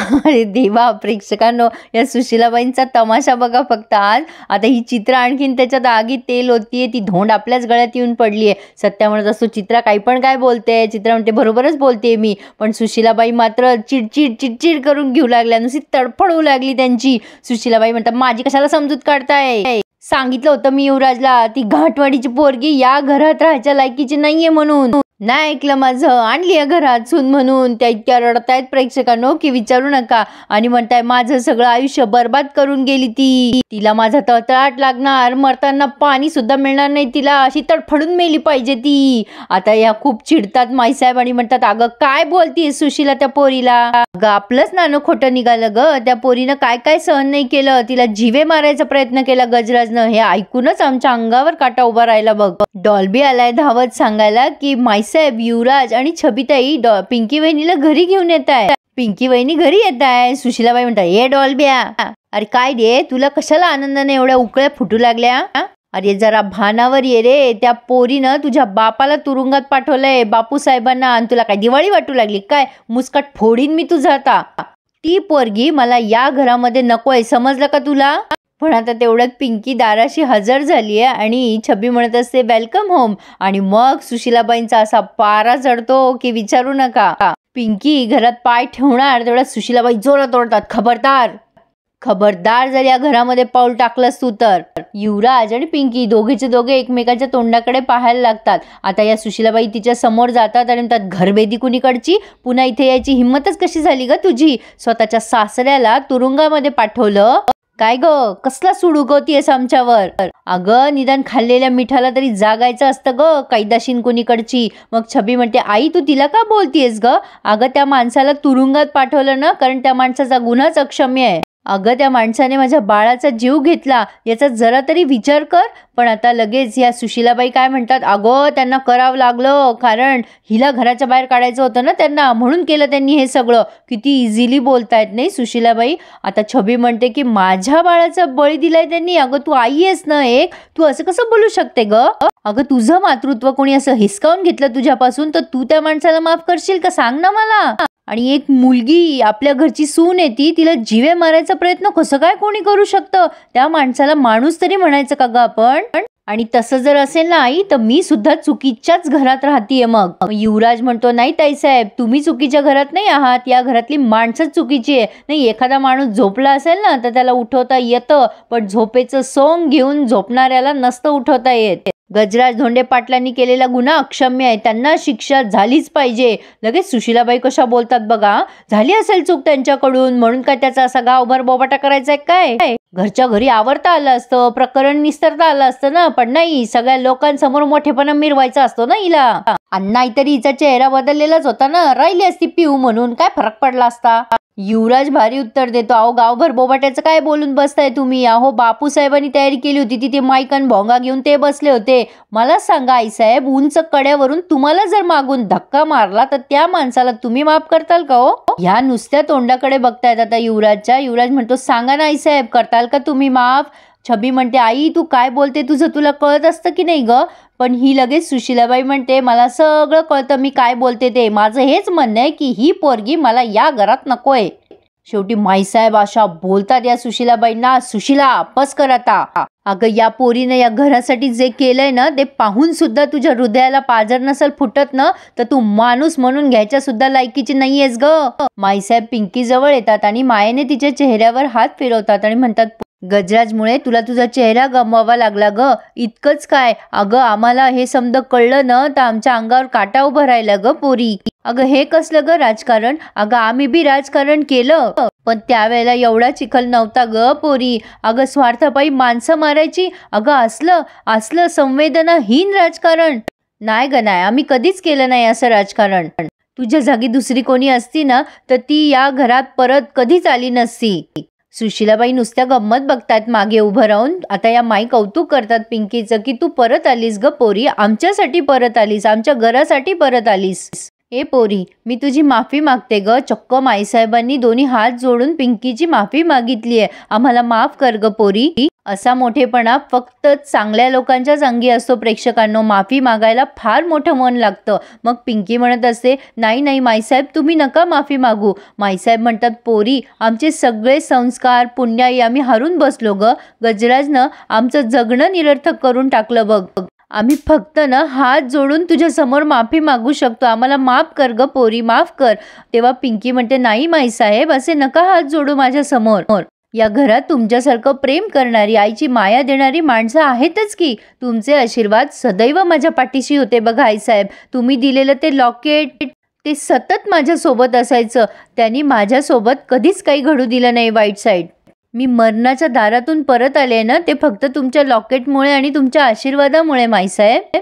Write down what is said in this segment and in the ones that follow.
अरे देवा, प्रेक्षकांनो, या सुशीलाबाईंचा तमाशा बघा फक्त आज. आता ही चित्रा आणखीन त्याच्यात आगीत तेल होतीये, ती धोंड आपल्याच गळ्यात येऊन पडलीये. सत्या म्हणत असतो, चित्रा काही पण काय बोलते. चित्रा म्हणते, बरोबरच बोलते मी. पण सुशीलाबाई मात्र चिडचिड करून घेऊ लागल्या, नुसती तडफडू लागली त्यांची. सुशीलाबाई म्हणतात, माझी कशाला समजूत काढताय? सांगितलं होतं मी युवराजला, ती घाटवाडीची पोरगी या घरात राहायच्या लायकीची नाहीये म्हणून. नाही ऐकलं माझं, आणली या घरात सून म्हणून. त्या इतक्या रडतायत प्रेक्षकांनो की विचारू नका. आणि म्हणताय, माझं सगळं आयुष्य बर्बाद करून गेली ती. तिला माझा तळतळाट लागणार, मरताना पाणी सुद्धा मिळणार नाही तिला, अशी तडफडून मेली पाहिजे ती. आता या खूप चिडतात माईसाहेब आणि म्हणतात, अगं काय बोलतीये सुशीला त्या पोरीला? अगं आपलंच नाणं खोटं निघालं ग. त्या पोरीनं काय काय सहन नाही केलं, तिला जीवे मारायचा प्रयत्न केला गजराजनं. हे ऐकूनच आमच्या अंगावर काटा उभा राहिला बघ. डॉल्बी आलाय धावत सांगायला की माईसाहेब, युवराज आणि छबिताई पिंकी वहिनीला घरी घेऊन येत आहे. पिंकी वहिनी घरी येत आहे. सुशीलाबाई म्हणतात, ए डॉल्ब्या, अरे काय रे, तुला कशाला आनंदाने एवढ्या उकळ्या फुटू लागल्या? अरे जरा भानावर ये रे. त्या पोरीनं तुझ्या बापाला तुरुंगात पाठवलंय, बापू साहेबांना. आणि तुला काय दिवाळी वाटू लागली काय? मुस्काट फोडीन मी तुझा आता. ती पोरगी मला या घरामध्ये नकोय, समजलं का तुला? पण आता तेवढ्यात पिंकी दाराशी हजर झालीये आणि छबी म्हणत असते, वेलकम होम. आणि मग सुशीलाबाईंचा असा पारा चढतो की विचारू नका. पिंकी घरात पाय ठेवणार तेवढ्यात सुशीलाबाई जोरात ओरडतात, खबरदार, खबरदार, जर या घरामध्ये पाऊल टाकलंस तू तर. युवराज आणि पिंकी दोघेचे दोघे एकमेकाच्या तोंडाकडे पाहायला लागतात. आता या सुशीलाबाई तिच्या समोर जातात आणि म्हणतात, घरबेदी कुणीकडची? पुन्हा इथे यायची हिंमतच कशी झाली ग तुझी? स्वतःच्या सासऱ्याला तुरुंगामध्ये पाठवलं. काय ग, कसला सूड उगवतीयस आमच्यावर? अगं निदान खाल्लेल्या मिठाला तरी जागायचं असतं ग, कैदाशीन कोणीकडची. मग छबी म्हणते, आई तू तिला का बोलतीयस ग? अगं त्या माणसाला तुरुंगात पाठवलं ना, कारण त्या माणसाचा गुन्हाच अक्षम्य आहे. अगं त्या माणसाने माझ्या बाळाचा जीव घेतला, याचा जरा तरी विचार कर. पण आता लगेच या सुशीलाबाई काय म्हणतात, अगं त्यांना करावं लागलं, कारण हिला घराच्या बाहेर काढायचं होतं ना त्यांना, म्हणून केलं त्यांनी हे सगळं. किती इझिली बोलतायत नाही सुशीलाबाई. आता छबी म्हणते की माझ्या बाळाचा बळी दिलाय त्यांनी. अगं तू आई आहेस ना एक, तू असं कसं बोलू शकते ग? अगं तुझं मातृत्व कोणी असं हिसकावून घेतलं तुझ्यापासून, तर तू त्या माणसाला माफ करशील का? सांग ना मला. आणि एक मुलगी आपल्या घरची सून येते, तिला जीवे मारायचा प्रयत्न कसं काय कोणी करू शकतं? त्या माणसाला माणूस तरी म्हणायचं का ग आपण? आणि तसं जर असेल ना आई, तर मी सुद्धा चुकीच्याच घरात राहतीये. मग युवराज म्हणतो, नाही ताईसाहेब, तुम्ही चुकीच्या घरात नाही आहात, या घरातली माणसंच चुकीची आहे. नाही, एखादा माणूस झोपला असेल ना तर त्याला उठवता येतं, पण झोपेचं सोंग घेऊन झोपणाऱ्याला नसतं उठवता येत. गजराज धोंडे पाटलांनी केलेला गुन्हा अक्षम्य आहे, त्यांना शिक्षा झालीच पाहिजे. लगेच सुशीलाबाई कशा बोलतात बघा, झाली असेल चूक त्यांच्याकडून म्हणून काय त्याचा असा गावभर बोबाटा करायचा काय? घरच्या घरी आवरता आलं असतं, प्रकरण निस्तरता आलं असतं ना. पण नाही, सगळ्या लोकांसमोर मोठेपणा मिरवायचा असतो ना हिला. आणि नाहीतरी हिचा चेहरा बदललेलाच होता ना, राहिली असती पिऊ म्हणून, काय फरक पडला असता? युवराज भारी उत्तर देतो, अहो गावभर बोबाट्याचं काय बोलून बसताय तुम्ही? अहो बापू साहेबांनी तयारी केली होती, तिथे माईक आणि भोंगा घेऊन ते बसले होते. मला सांगा आईसाहेब, उंच कड्यावरून तुम्हाला जर मागून धक्का मारला तर त्या माणसाला तुम्ही माफ करताल का हो? ह्या नुसत्या तोंडाकडे बघतायत आता युवराजच्या. युवराज म्हणतो, सांगा ना आईसाहेब, करताल का तुम्ही माफ? छबी म्हणते, आई तू काय बोलते, तुझं तुला कळत असतं की नाही ग? पण ही लगेच सुशीलाबाई म्हणते, मला सगळं कळतं मी काय बोलते ते. माझं हेच म्हणणं आहे की ही पोरगी मला या घरात नकोय. शेवटी माईसाहेब अशा बोलतात या सुशीलाबाईंना, सुशीला बस कर आता. अगं या पोरीनं या घरासाठी जे केलंय ना, ते पाहून सुद्धा तुझ्या हृदयाला पाजर नसल फुटत ना, तर तू माणूस म्हणून घ्यायच्या सुद्धा लायकीची नाहीयेस ग. माईसाहेब पिंकी जवळ येतात आणि मायेने तिच्या चेहऱ्यावर हात फिरवतात आणि म्हणतात, गजराजमुळे तुला तुझा चेहरा गमवावा लागला ग, इतकंच काय? अगं आम्हाला हे समज कळलं ना तर आमच्या अंगावर काटा उभा राहिला ग पोरी. अगं हे कसलं ग राजकारण? अगं आम्ही बी राजकारण केलं, पण त्यावेळेला एवढा चिखल नव्हता ग पोरी. अगं स्वार्थापायी माणसं मारायची, अगं असलं संवेदनाहीन राजकारण नाही ग, नाही, आम्ही कधीच केलं नाही असं राजकारण. तुझ्या जागी दुसरी कोणी असती ना तर ती या घरात परत कधीच आली नसती. सुशीलाबाई नुसत्या गंमत बघतात मागे उभं राहून. आता या माई कौतुक करतात पिंकीचं की तू परत आलीस ग पोरी, आमच्यासाठी परत आलीस, आमच्या घरासाठी परत आलीस. ए पोरी, मी तुझी माफी मागते ग. चक्क माईसाहेबांनी दोन्ही हात जोडून पिंकीची माफी मागितलीये, आम्हाला माफ कर ग पोरी. असा मोठेपणा फक्त चांगल्या लोकांच्याच अंगी असतो प्रेक्षकांनो. माफी मागायला फार मोठं मन लागतं. मग पिंकी म्हणत असते, नाही नाही माईसाहेब, तुम्ही नका माफी मागू. माईसाहेब म्हणतात, पोरी, आमचे सगळे संस्कार पुण्याई आम्ही हरून बसलो ग. गजराजनं आमचं जगणं निरर्थक करून टाकलं बघ. आम्ही फक्त ना हात जोडून तुझ्या समोर माफी मागू शकतो. आम्हाला माफ कर ग पोरी, माफ कर. तेव्हा पिंकी म्हणते, नाही माईसाहेब, असे नका हात जोडू माझ्या समोर. या घरात तुमच्यासारखं प्रेम करणारी, आईची माया देणारी माणसं आहेतच की. तुमचे आशीर्वाद सदैव माझ्या पाठीशी होते बघा आईसाहेब. तुम्ही दिलेलं ते लॉकेट ते सतत माझ्यासोबत असायचं. त्यांनी माझ्यासोबत कधीच काही घडू दिलं नाही वाईट साईड. मी मरणाच्या दारातून परत आले ना, ते फक्त तुमच्या लॉकेटमुळे आणि तुमच्या आशीर्वादामुळे माईसाहेब.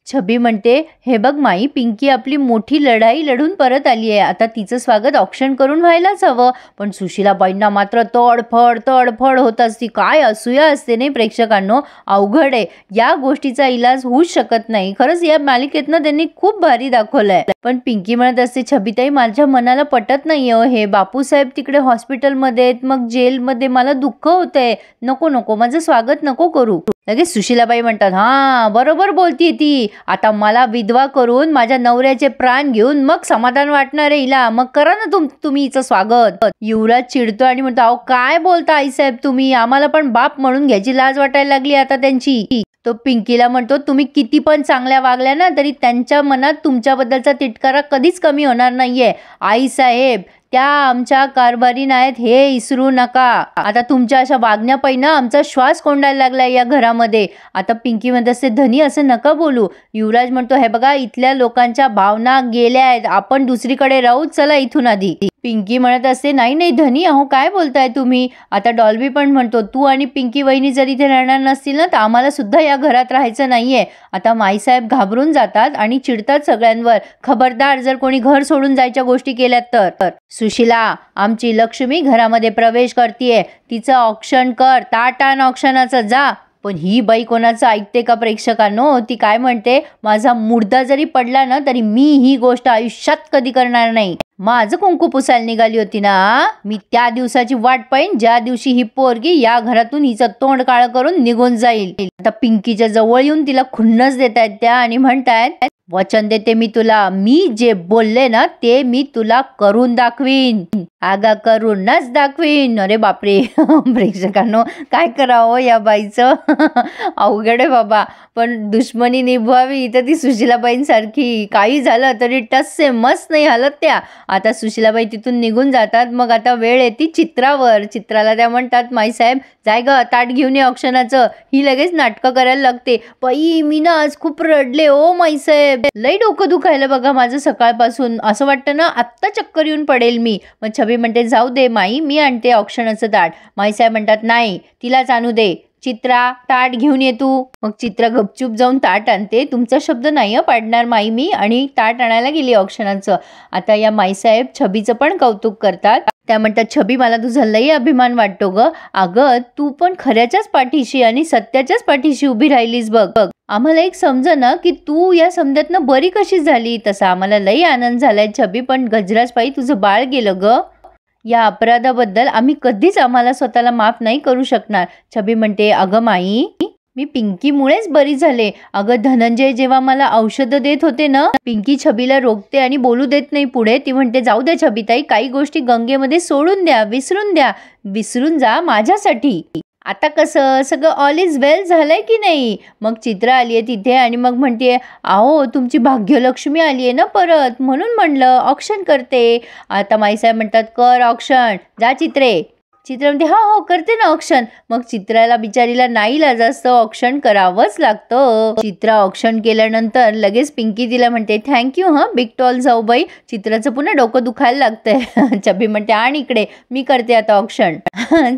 छबी म्हणते, हे बघ माई, पिंकी आपली मोठी लढाई लढून परत आली आहे. आता तिचं स्वागत औक्षण करून व्हायलाच हवं. पण सुशीलाबाईंना मात्र तडफड होत असती. काय असूया असते नाही प्रेक्षकांनो. अवघड आहे. या गोष्टीचा इलाज होऊच शकत नाही. खरंच या मालिकेतनं त्यांनी खूप भारी दाखवलंय. पण पिंकी म्हणत असते, छबीताई, माझ्या मनाला पटत नाही हो हे. बापूसाहेब तिकडे हॉस्पिटलमध्ये आहेत, मग जेलमध्ये, मला दुःख होतंय. नको, माझं स्वागत नको करू. लगेच सुशीलाबाई म्हणतात, हा बरोबर बोलतीये ती. आता मला विधवा करून माझ्या नवऱ्याचे प्राण घेऊन मग समाधान वाटणार आहे हिला. मग करा ना तुम्ही हिचं स्वागत. युवराज चिडतो आणि म्हणतो, अहो काय बोलता आईसाहेब तुम्ही. आम्हाला पण बाप म्हणून घ्यायची लाज वाटायला लागली आता त्यांची. तो पिंकीला म्हणतो, तुम्ही किती पण चांगल्या वागल्या ना तरी त्यांच्या मनात तुमच्याबद्दलचा तिटकारा कधीच कमी होणार नाहीये. आईसाहेब त्या आमच्या कारभारी नाहीत हे विसरू नका. आता तुमच्या अशा वागण्यापैना आमचा श्वास कोंडायला लागलाय या घरामध्ये. आता पिंकी म्हणत असते, धनी असं नका बोलू. युवराज म्हणतो, हे बघा इथल्या लोकांच्या भावना गेल्या आहेत, आपण दुसरीकडे राहू, चला इथून आधी. पिंकी म्हणत असते, नाही धनी, अहो काय बोलताय तुम्ही. आता डॉल्बी पण म्हणतो, तू आणि पिंकी वहिनी जर इथे राहणार नसतील ना तर आम्हाला सुद्धा या घरात राहायचं नाहीये. आता माईसाहेब घाबरून जातात आणि चिडतात सगळ्यांवर. खबरदार जर कोणी घर सोडून जायच्या गोष्टी केल्यात तर. सुशीला, आमची लक्ष्मी घरामध्ये प्रवेश करतीये, तिचं औक्षण कर, ताटान औक्षणाचं जा. पण ही बाई कोणाचं ऐकते का प्रेक्षकांनो. ती काय म्हणते, माझा मुर्दा जरी पडला ना तरी मी ही गोष्ट आयुष्यात कधी करणार नाही. माझं कुंकू पुसायला निघाली होती ना, मी त्या दिवसाची वाट पाहिन ज्या दिवशी ही पोरगी या घरातून हिचं तोंड काळं करून निघून जाईल. आता पिंकीच्या जवळ येऊन तिला खुन्नस देतायत त्या आणि म्हणतायत, वचन देते मी तुला, मी जे बोलले ना ते मी तुला करून दाखवीन, आगा करूनच दाखवीन. अरे बापरे प्रेक्षकांनो, काय करावं या बाईचं. अवघड आहे बाबा. पण दुश्मनी निभवावी तर ती सुशीलाबाईंसारखी. काही झालं तरी टस्से मस्त नाही हालत त्या. आता सुशीलाबाई तिथून निघून जातात. मग आता वेळ येते चित्रावर. चित्राला त्या म्हणतात, माईसाहेब जाय ग, ताट घेऊन ये औक्षणाचं. ही लगेच नाटकं करायला लागते. बाई मी ना आज खूप रडले ओ माईसाहेब, लई डोकं दुखायला बघा माझं सकाळपासून. असं वाटतं ना आत्ता चक्कर येऊन पडेल मी. मग छबी म्हणते, जाऊ दे माई, मी आणते औक्षणाचं ताट. माईसाहेब म्हणतात, नाही तिलाच आणू दे. चित्रा, ताट घेऊन ये तू. मग चित्रा गपचूप जाऊन ताट आणते. तुमचा शब्द नाही पाडणार माई मी. आणि ताट आणायला गेली औक्षणाचं. आता या माईसाहेब छबीचं पण कौतुक करतात. त्या म्हणतात, छबी मला तुझा लई अभिमान वाटतो ग. अगं तू पण खऱ्याच्याच पाठीशी आणि सत्याच्याच पाठीशी उभी राहिलीस बघ. आम्हाला एक समजेना की तू या समजातनं बरी कशी झाली. तसा आम्हाला लई आनंद झालाय छबी. पण गजराजबाई तुझं बाळ गेलं ग. या अपराधाबद्दल आम्ही कधीच आम्हाला स्वतःला माफ नाही करू शकणार. छबी म्हणते, अगं माई, मी पिंकीमुळेच बरी झाले. अगं धनंजय जेव्हा मला औषधं देत होते ना, पिंकी छबीला रोखते आणि बोलू देत नाही पुढे. ती म्हणते, जाऊ द्या छबीताई, काही गोष्टी गंगेमध्ये सोडून द्या, विसरून जा माझ्यासाठी. आता कसं सगळं ऑल इज वेल झालंय की नाही. मग चित्रा आली आहे तिथे आणि मग म्हणते, अहो तुमची भाग्यलक्ष्मी आली आहे ना परत, म्हणून म्हणलं ऑक्शन करते. आता माईसाहेब म्हणतात, कर ऑक्शन, जा चित्रे. चित्रा म्हणते, हो करते ना ऑक्शन. मग चित्राला बिचारीला नाईलाज असतं, ऑक्शन करावंच लागतं. चित्रा ऑक्शन केल्यानंतर लगेच पिंकी तिला म्हणते, थँक्यू बिग टॉल जाऊबाई. चित्राचं पुन्हा डोकं दुखायला लागतंय. छबी म्हणते, आणि इकडे मी करते आता ऑक्शन.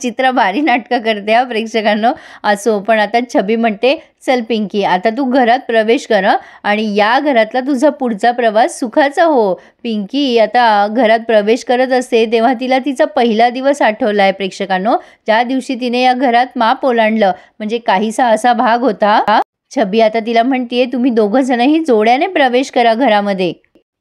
चित्रा भारी नाटकं करते हा प्रेक्षकांनो. असो, पण आता छबी म्हणते, चल पिंकी, आता तू घरात प्रवेश कर आणि या घरातला तुझा पुढचा प्रवास सुखाचा हो. पिंकी आता घरात प्रवेश करत असते तेव्हा तिला तिचा पहिला दिवस आठवलाय प्रेक्षकांनो, ज्या दिवशी तिने या घरात माप ओलांडलं. म्हणजे काहीसा असा भाग होता. छबी आता तिला म्हणतीये, तुम्ही दोघं जणही जोड्याने प्रवेश करा घरामध्ये.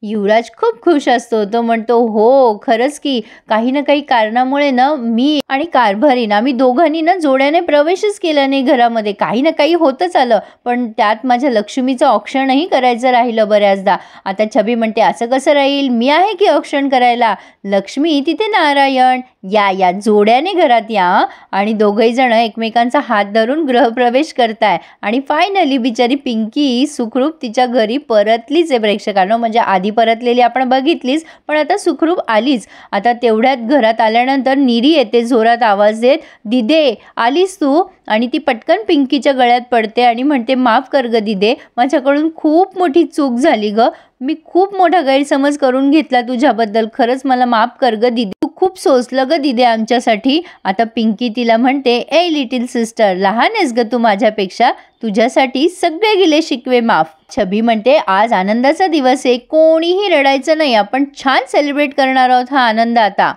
युवराज खूप खुश असतो. तो म्हणतो, "हो, खरंच की काही ना काही कारणामुळे ना मी आणि कारभारीन आम्ही दोघांनी ना जोड्याने प्रवेशच केला नाही घरामध्ये. काही ना काही होतच आलं. पण त्यात माझ्या लक्ष्मीचं औक्षणही करायचं राहिलं बऱ्याचदा." आता छबी म्हणते, "असं कसं राहील? मी आहे की औक्षण करायला." "लक्ष्मी तिथे नारायण. या जोड्याने घरात या." आणि दोघंही जण एकमेकांचा हात धरून गृहप्रवेश करताय आणि फायनली बिचारी पिंकी सुखरूप तिच्या घरी परतलीच आहे प्रेक्षकांनो. म्हणजे आधी परतलेली आपण बघितलीच, पण आता सुखरूप आलीच. आता तेवढ्यात घरात आल्यानंतर निरी येते जोरात आवाज देत, "दिदे आलीस तू?" आणि ती पटकन पिंकीच्या गळ्यात पडते आणि म्हणते, "माफ कर ग दिदे, माझ्याकडून खूप मोठी चूक झाली ग. मी खूप मोठा गैरसमज करून घेतला तुझ्याबद्दल. खरंच मला माफ कर ग दिदे. तू खूप सोसलं ग दिदे आमच्यासाठी." आता पिंकी तिला म्हणते, "ए लिटिल सिस्टर, लहान आहेस ग तू माझ्यापेक्षा. तुझ्यासाठी सगळे गेले शिकवे माफ." छबी म्हणते, "आज आनंदाचा दिवस आहे. कोणीही रडायचं नाही. आपण छान सेलिब्रेट करणार आहोत हा आनंद आता.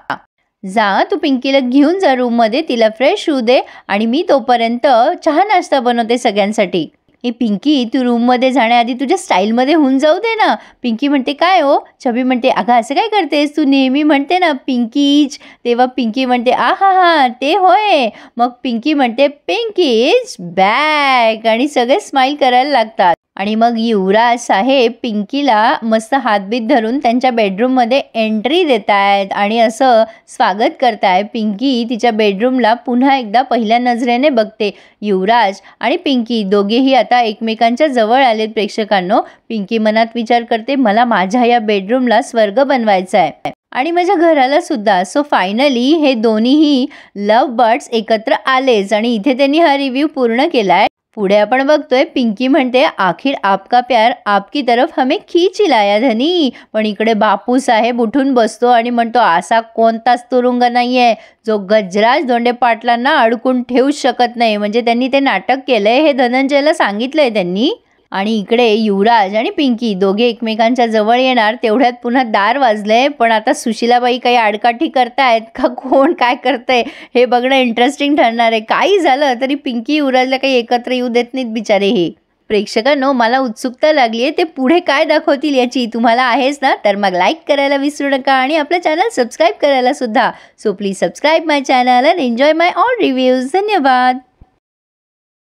जा तू पिंकीला घेऊन जा रूममध्ये, तिला फ्रेश होऊ दे आणि मी तोपर्यंत चहा नाश्ता बनवते सगळ्यांसाठी." "ए पिंकी, तू रूममध्ये जाण्याआधी तुझ्या स्टाईलमध्ये होऊन जाऊ दे ना." पिंकी म्हणते, "काय हो?" छबी म्हणते, "अगं असं काय करतेस? तू नेहमी म्हणते ना पिंकीच." तेव्हा पिंकी म्हणते, "आहा, ते होय." मग पिंकी म्हणते, "पिंकीज बॅक." आणि सगळे स्माईल करायला लागतात. आणि मग युवराज साहेब पिंकीला मस्त हातबीत धरून त्यांच्या बेडरूममध्ये एंट्री देत आहेत आणि असं स्वागत करताय. पिंकी तिच्या बेडरूमला पुन्हा एकदा पहिल्या नजरेने बघते. युवराज आणि पिंकी दोघेही आता एकमेकांच्या जवळ आलेत प्रेक्षकांनो. पिंकी मनात विचार करते, मला माझ्या या बेडरूमला स्वर्ग बनवायचा आहे आणि माझ्या घराला सुद्धा. सो फायनली हे दोन्हीही लव्ह बर्ड्स एकत्र आलेच आणि इथे त्यांनी हा रिव्ह्यू पूर्ण केलाय. पुढे आपण बघतोय पिंकी म्हणते, "आखिर आपका प्यार आपकी तरफ हमें खींच लाया धनी." पण इकडे बापू साहेब उठून बसतो आणि म्हणतो, "असा कोणताच तुरुंग नाहीये जो गजराज धोंडे पाटलांना अडकून ठेवूच शकत नाही." म्हणजे त्यांनी ते नाटक केलंय हे धनंजयला सांगितलंय त्यांनी. आणि इकडे युवराज आणि पिंकी दोघे एकमेकांच्या जवळ येणार तेवढ्यात पुन्हा दार वाजलंय. पण आता सुशीलाबाई काही आडकाठी करतायत का कोण काय करतंय हे बघणं इंटरेस्टिंग ठरणार आहे. काही झालं तरी पिंकी युवराजला काही एकत्र येऊ देत नाहीत बिचारे हे. प्रेक्षकांनो, मला उत्सुकता लागली आहे ते पुढे काय दाखवतील याची. तुम्हाला आहेच ना? तर मग लाईक करायला विसरू नका आणि आपलं चॅनल सबस्क्राईब करायला सुद्धा. So please subscribe my channel and enjoy my all reviews. धन्यवाद.